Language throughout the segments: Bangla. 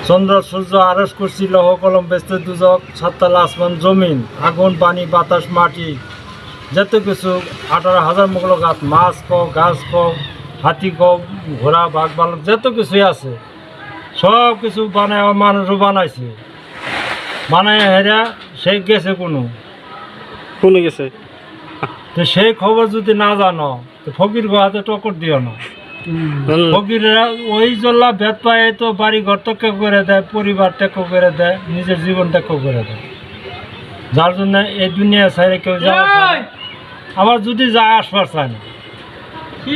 চন্দ্র সূর্য আরস করছি লৌহ কলম বেস্ত দুজক সাততাল আসমান জমিন আগুন পানি বাতাস মাটি যত কিছু 18,000 মুগল গাছ মাছ কক গাছ কক হাতি কক ঘোড়া বাঘ বালক যত কিছুই আছে সব কিছু বানায় মানুষও বানাইছে বানায় হেরা সে গেছে কোনো গেছে তো সেই খবর যদি না জানো তো ফকির গোহাতে টক্কর দিও না। ফকিররা ওই জল্লা ভেদ পায় তো বাড়ি ঘর ত্যাগ করে দেয়, পরিবার ত্যাগ করে দেয়, নিজের জীবন ত্যাগ করে দেয়, যার জন্য এই দুনিয়া ছাড়ে কেউ যাওয়া চায় না। আবার যদি যায় আসবার চায় না,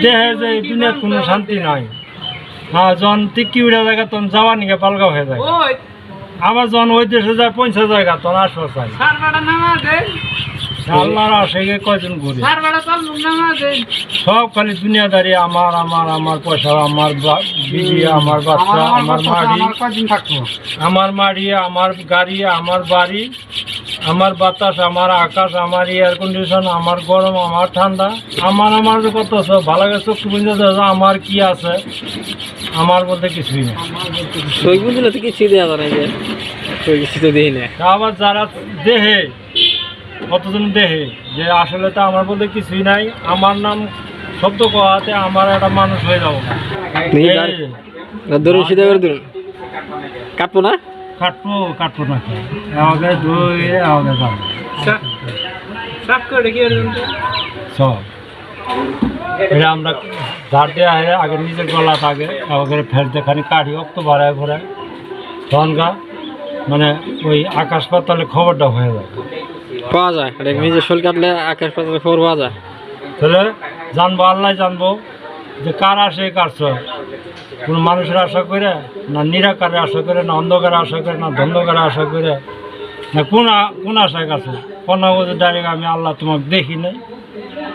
দেখে যে এই দুনিয়ার কোনো শান্তি নাই। হ্যাঁ, যখন টিকি উড়ে জায়গা তখন যাওয়া নিকে পালগা হয়ে যায়। আবার যখন ওই দেশে যায় পৌঁছে জায়গা তখন আসবার চায় না। আল্লাহর আশেকে কয়জন ঘুরে সব খালি দুনিয়াদারি আমার আমার আমার পয়সা আমার বিবি আমার বাচ্চা আমার মাড়ি আমার মাড়ি আমার গাড়ি আমার বাড়ি আমার বাতাস আমার আকাশ আমার এয়ার কন্ডিশন আমার গরম আমার ঠান্ডা আমার আমার যে কত সব ভালো গেছে চোখ বুঝতে আমার কি আছে আমার বলতে কিছুই না। কিছুই দেওয়া করে কিছু তো দিই না। আবার যারা দেহে কতজন দেহে যে আসলে তো আমার বলতে কিছুই নাই, আমার নাম শব্দ কোয়াতে আমার একটা মানুষ হয়ে যাবো না। ধরুন সিধা করে ধরুন কাটবো না কাটবো না আমাকে দই আমাকে যাবো সব এটা আমরা ধার দেওয়া হয় আগে নিজের গলাটা আগে আমাকে ফেলতে খানি কাঠি অক্ত বাড়ায় ঘোরায় তখনকা মানে ওই আকাশ পাতালে খবরটা হয়ে যায় পাওয়া যায় নিজের শোল কাটলে আকাশ পাতালে খবর পাওয়া যায়। তাহলে জানবো আল্লাহ জানবো যে কার আসে কার সব কোনো মানুষের আশা করে না নিরাকারে আশা করে না অন্ধকারে আশা করে না ধন্ধকারে আশা করে না কোন আশায় কাছে কোনো বলতে ডাইরেক্ট আমি আল্লাহ তোমাকে দেখি নাই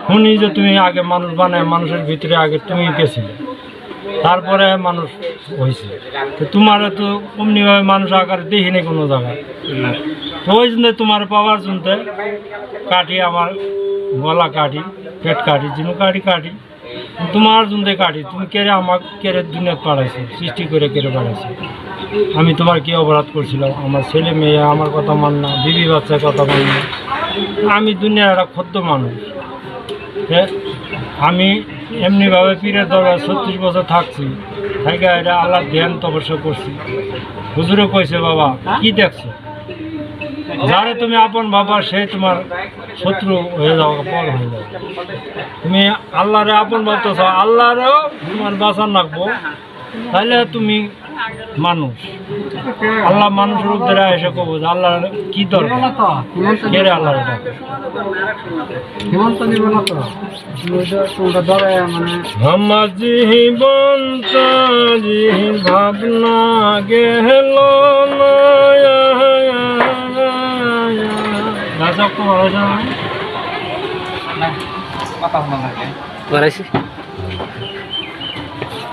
শুনি যে তুমি আগে মানুষ বানায় মানুষের ভিতরে আগে তুমি গেছিলে তারপরে মানুষ হয়েছে তো তোমার তো অমনিভাবে মানুষ আকারে দেখি নাই কোনো জায়গায়। তো ওই জন্য তোমার পাওয়ার জন্য কাটি আমার গলা কাটি পেট কাটি যিনি কাটি তোমার জন্য কাটি তুমি কেড়ে আমাকে কেড়ে দুনিয়া পাঠাইছো সৃষ্টি করে কেড়ে পাঠাইছো আমি তোমার কি অপরাধ করছিলাম আমার ছেলে মেয়ে আমার কথা মান না বিবি বাচ্চার কথা মান না আমি দুনিয়ার একটা ক্ষুদ্র মানুষ আমি এমনিভাবে পীরের দরবার 36 বছর থাকছি থেকে এটা আল্লাহর ধ্যান তপস্যা করছি হুজুরে কইছে বাবা কি দেখছো যারে তুমি আপন বাবা সে তোমার শত্রু হয়ে যাও পর হয়ে যাও তুমি আল্লাহরে আপন ভাবতেছ আল্লাহরেও তোমার বাঁচান রাখবো তাহলে তুমি মানুষ আল্লাহ মানুষের উপরে এসে কব আল্লাহ কি দরকার কেড়ে আল্লাহ আমার জীবন ভাবনা গেল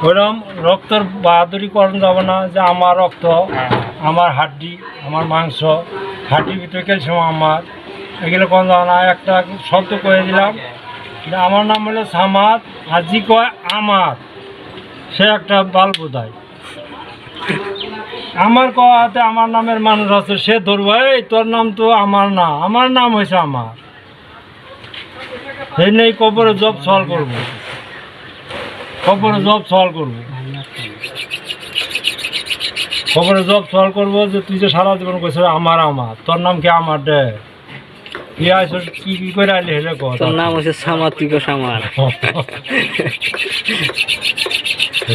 ওরকম রক্তর বাহাদুরি করেন যাবে না যে আমার রক্ত আমার হাড্ডি আমার মাংস হাড্ডির ভিতরে ক্যালসিয়াম আমার এগুলো কোন যাবে না। একটা শব্দ করে দিলাম যে আমার নাম হলো সামাদ আর জি কয় আমার সে একটা বাল বোধায় আমার কতে আমার নামের মানুষ আছে সে ধরবো এই তোর নাম তো আমার না আমার নাম হয়েছে আমার সেই নেই কবরে জব সওয়াল করবো খবরে জব সওয়াল করবো যে তুই যে সারা জীবন কইছ আমার তোর নাম কি আমার দে কি আইছ কি করে আইলি হেলে কর তোর নাম হচ্ছে সামাদ তুই কো সামার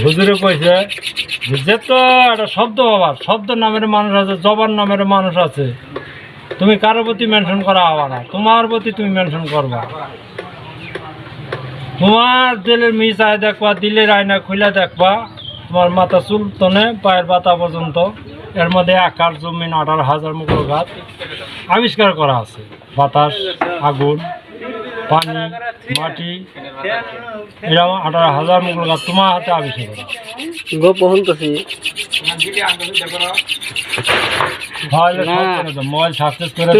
হুজুরে কইছে যে তো একটা শব্দ বাবার শব্দ নামের মানুষ আছে জবান নামের মানুষ আছে তুমি কারোর প্রতি মেনশন করা হবা না তোমার প্রতি তুমি মেনশন করবা তোমার দিলের মিশায় দেখবা দিলের আয়না খুলে দেখবা তোমার মাথা চুল তনে পায়ের পাতা পর্যন্ত এর মধ্যে আকাশ জমিন 18,000 মুগল গাছ আবিষ্কার করা আছে বাতাস আগুন পানি মাটি এরকম 18,000 মুগল গাছ তোমার হাতে আবিষ্কার করা গোপন তো মোবাইল সাকসেস করে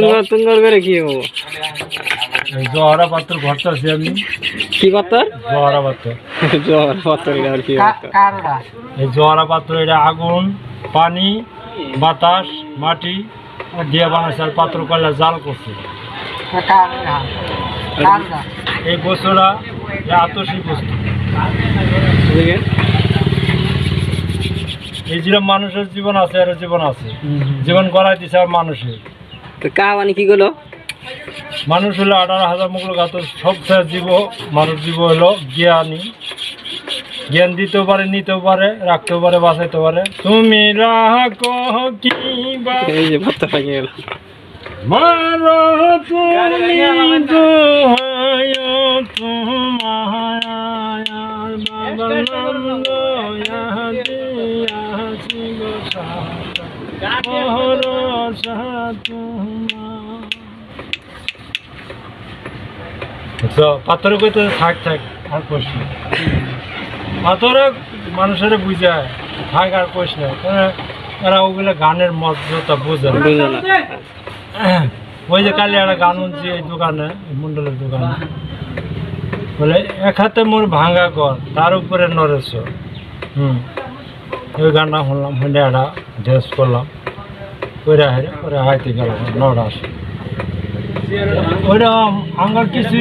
করে কি হবো জহরা পাত্র ঘরতেছি আমি কি পাত্র জহরা পাত্র জহরা পাত্র এই জহরা পাত্র এটা আগুন পানি বাতাস মাটি দিয়ে বানাইছে আর পাথর কয়লা জাল করছে। এই বস্তুটা আতসী বস্তু। এই যেরকম মানুষের জীবন আছে এর জীবন আছে, জীবন গড়াই দিছে আর মানুষের। তো কাহাবানি কি করলো? মানুষ হলো 18,000 মুখল গাত সবচেয়ে জীব। মানুষ জীব হলো জ্ঞানী, জ্ঞান দিতেও পারে, নিতেও পারে, রাখতেও পারে, বাঁচাইতে পারে। তুমি রাখো কি বা এই যে ভাতটা ভেঙে গেল। মারো তুমি দোহায় তোমায় বাবার নাম লয়া দিয়াছি গো সাথা ভরসা তোমার। তো পাথরে কইতে থাক থাক আর কইস না। পাথরে মানুষের বুঝায় থাক আর কইস না, কারণ এরা ওগুলো গানের মর্যাদা বোঝে না। বুঝলো না। ওই যে কালি একটা গান শুনছি এই দোকানে, মন্ডলের দোকানে, বলে এক হাতে মোর ভাঙা কর তার উপরে নরেছ। ওই গানটা শুনলাম, শুনে একটা ড্রেস করলাম, ওইটা হেরে পরে হাইতে গেলাম 9টা আসে। ওইটা আমার কিছু